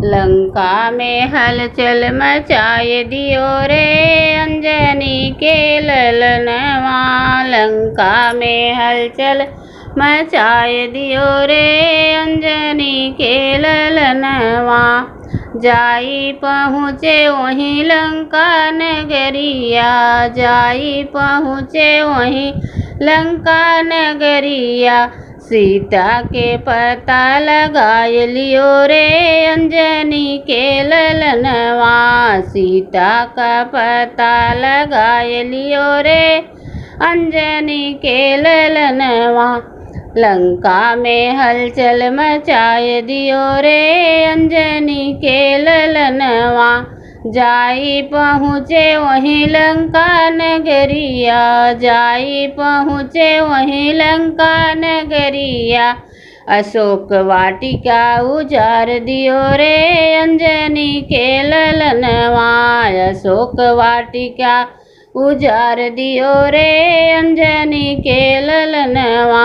लंका में हलचल मचाए दियो रे अंजनी के ललनवा। लंका में हलचल मचाए दियो रे अंजनी के ललनवा। जाई पहुँचे वहीं लंका नगरिया, जाई पहुँचे वहीं लंका नगरिया। सीता के पता लगाए लियो रे अंजनी के ललनवा। सीता का पता लगाए लियो रे अंजनी के ललनवा। लंका में हलचल मचाए दियो रे अंजनी के ललनवा। जाई पहुँचे वहीं लंका नगरिया, जाई पहुँचे वहीं लंका नगरिया। अशोक वाटिका उजार दियो रे अंजनी के ललनवा। अशोक वाटिका उजार दियो रे अंजनी के ललनवा।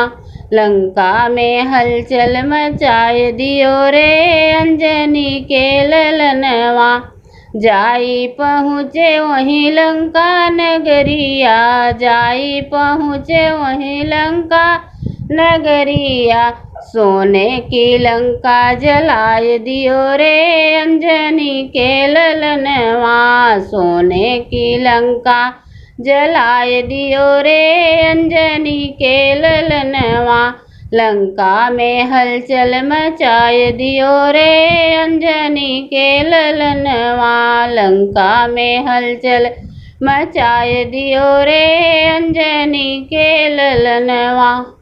लंका में हलचल मचाए दियो रे अंजनी के ललनवा। जाई पहुँचे वहीं लंका नगरिया, जाई पहुँचे वहीं लंका नगरिया। सोने की लंका जलाए दियो रे अंजनी के ललनवा। सोने की लंका जलाए दियो रे अंजनी के ललनवा। लंका में हलचल मचाए दियो रे अंजनी के ललनवा। लंका में हलचल मचाए दियो रे अंजनी के ललनवा।